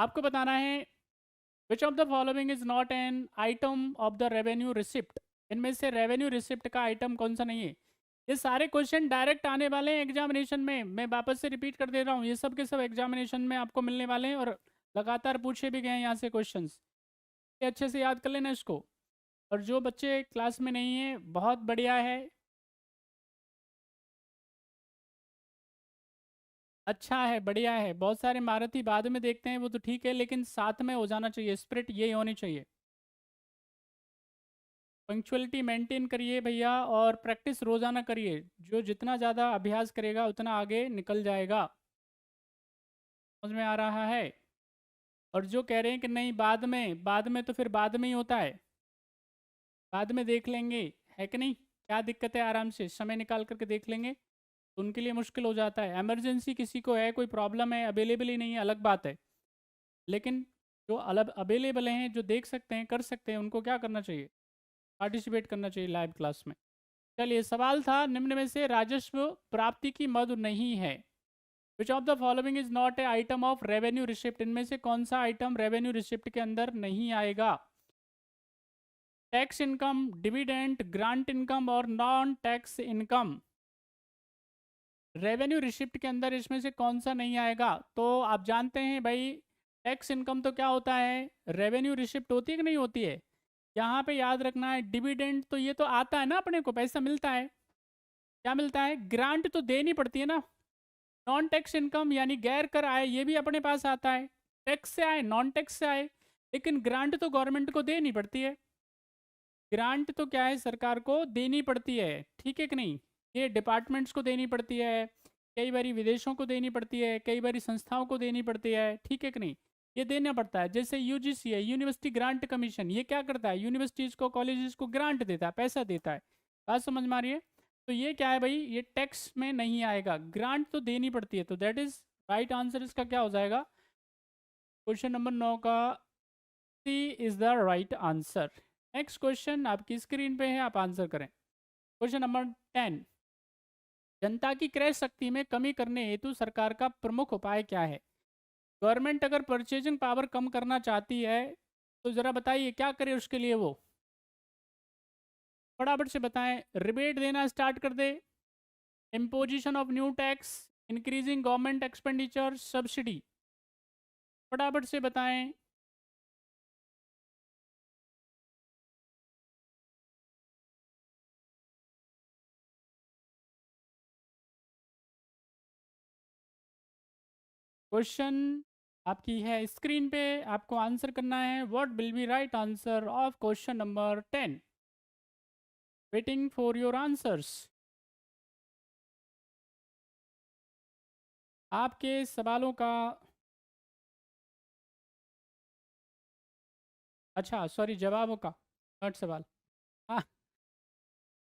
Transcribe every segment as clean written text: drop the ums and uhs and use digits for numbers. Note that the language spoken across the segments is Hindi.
आपको बताना है which of the following is not an item of the revenue receipt. इनमें से रेवेन्यू रिसिप्ट का आइटम कौन सा नहीं है। ये सारे क्वेश्चन डायरेक्ट आने वाले हैं एग्जामिनेशन में। मैं वापस से रिपीट कर दे रहा हूँ, ये सब के सब एग्जामिनेशन में आपको मिलने वाले हैं और लगातार पूछे भी गए हैं यहाँ से क्वेश्चन। अच्छे से याद कर लेना इसको। और जो बच्चे क्लास में नहीं है बहुत बढ़िया है, अच्छा है, बढ़िया है। बहुत सारे महारथी बाद में देखते हैं वो तो ठीक है, लेकिन साथ में हो जाना चाहिए, स्पिरिट यही होनी चाहिए। पंक्चुअलिटी मेंटेन करिए भैया और प्रैक्टिस रोज़ाना करिए। जो जितना ज़्यादा अभ्यास करेगा उतना आगे निकल जाएगा। समझ में आ रहा है। और जो कह रहे हैं कि नहीं बाद में तो फिर बाद में ही होता है, बाद में देख लेंगे, है कि नहीं। क्या दिक्कत है, आराम से समय निकाल करके देख लेंगे। तो उनके लिए मुश्किल हो जाता है। इमरजेंसी किसी को है, कोई प्रॉब्लम है, अवेलेबल ही नहीं है, अलग बात है। लेकिन जो अलग अवेलेबल हैं, जो देख सकते हैं, कर सकते हैं, उनको क्या करना चाहिए, पार्टिसिपेट करना चाहिए लाइव क्लास में। चलिए, सवाल था निम्न में से राजस्व प्राप्ति की मद नहीं है। Which of the following is not a item of revenue receipt. इनमें से कौन सा आइटम रेवेन्यू रिसिप्ट के अंदर नहीं आएगा। Tax income, dividend, grant income और non tax income. Revenue receipt के अंदर इसमें से कौन सा नहीं आएगा। तो आप जानते हैं भाई, टैक्स इनकम तो क्या होता है, रेवेन्यू रिसिप्ट होती है कि नहीं होती है। यहाँ पे याद रखना है, डिविडेंड तो ये तो आता है ना, अपने को पैसा मिलता है। क्या मिलता है, ग्रांट तो देनी पड़ती है ना। नॉन टैक्स इनकम यानी गैर कर आए, ये भी अपने पास आता है, टैक्स से आए, नॉन टैक्स से आए। लेकिन ग्रांट तो गवर्नमेंट को देनी पड़ती है। ग्रांट तो क्या है, सरकार को देनी पड़ती है, ठीक है कि नहीं। ये डिपार्टमेंट्स को देनी पड़ती है, कई बारी विदेशों को देनी पड़ती है, कई बारी संस्थाओं को देनी पड़ती है, ठीक है कि नहीं। ये देना पड़ता है। जैसे यूजीसी है, यूनिवर्सिटी ग्रांट कमीशन, ये क्या करता है, यूनिवर्सिटीज़ को, कॉलेजेस को ग्रांट देता है, पैसा देता है। बात समझ में आ रही है। तो ये क्या है भाई, ये टैक्स में नहीं आएगा, ग्रांट तो देनी पड़ती है। तो दैट इज राइट आंसर इसका क्या हो जाएगा, क्वेश्चन नंबर 9 का C is the right answer. Next question आपकी स्क्रीन पे है, आप आंसर करें। क्वेश्चन नंबर 10, जनता की क्रय शक्ति में कमी करने हेतु सरकार का प्रमुख उपाय क्या है। गवर्नमेंट अगर परचेजिंग पावर कम करना चाहती है तो ज़रा बताइए क्या करे उसके लिए। वो फटाफट से बताएं। रिबेट देना स्टार्ट कर दे, imposition of new tax, increasing government expenditure, subsidy. फटाफट से बताएं। क्वेश्चन आपकी है स्क्रीन पे, आपको आंसर करना है। What will be right answer of question number 10। Waiting for your answers. आपके सवालों का, अच्छा सॉरी, जवाबों का, नॉट सवाल। हाँ,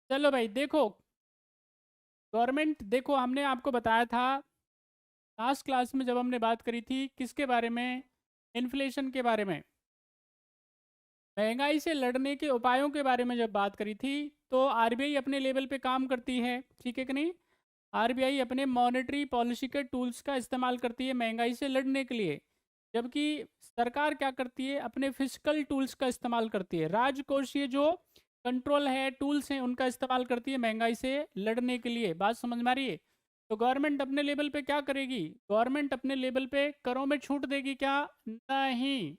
चलो भाई देखो, गवर्नमेंट देखो, हमने आपको बताया था लास्ट क्लास में जब हमने बात करी थी किसके बारे में, इन्फ्लेशन के बारे में, महंगाई से लड़ने के उपायों के बारे में जब बात करी थी। तो आरबीआई अपने लेवल पे काम करती है, ठीक है कि नहीं। आरबीआई अपने मॉनेटरी पॉलिसी के टूल्स का इस्तेमाल करती है महंगाई से लड़ने के लिए, जबकि सरकार क्या करती है, अपने फिजिकल टूल्स का इस्तेमाल करती है, राजकोषीय जो कंट्रोल है, टूल्स हैं, उनका इस्तेमाल करती है महंगाई से लड़ने के लिए। बात समझ में आ रही है। तो गवर्नमेंट अपने लेवल पे क्या करेगी, गवर्नमेंट अपने लेवल पे करों में छूट देगी क्या, नहीं,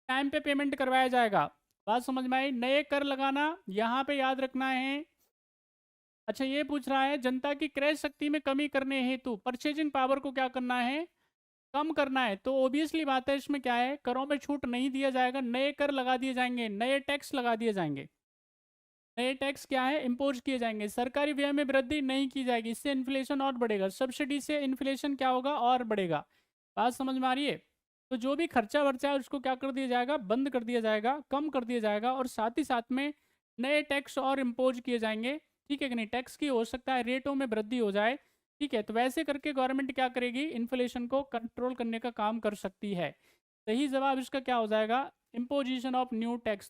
टाइम पे पेमेंट करवाया जाएगा। बात समझ में आई। नए कर लगाना यहाँ पे याद रखना है। अच्छा, ये पूछ रहा है जनता की क्रय शक्ति में कमी करने हेतु परचेजिंग पावर को क्या करना है, कम करना है। तो ओबियसली बात है, इसमें क्या है, करों में छूट नहीं दिया जाएगा, नए कर लगा दिए जाएंगे, नए टैक्स लगा दिए जाएंगे। नए टैक्स क्या है, इम्पोज किए जाएंगे। सरकारी व्यय में वृद्धि नहीं की जाएगी, इससे इन्फ्लेशन और बढ़ेगा। सब्सिडी से इन्फ्लेशन क्या होगा, और बढ़ेगा। बात समझ में आ रही है। तो जो भी खर्चा वर्चा है उसको क्या कर दिया जाएगा, बंद कर दिया जाएगा, कम कर दिया जाएगा, और साथ ही साथ में नए टैक्स और इम्पोज किए जाएंगे, ठीक है कि नहीं। टैक्स की हो सकता है रेटों में वृद्धि हो जाए, ठीक है। तो वैसे करके गवर्नमेंट क्या करेगी, इन्फ्लेशन को कंट्रोल करने का काम कर सकती है। सही जवाब इसका क्या हो जाएगा, इम्पोजिशन ऑफ न्यू टैक्स।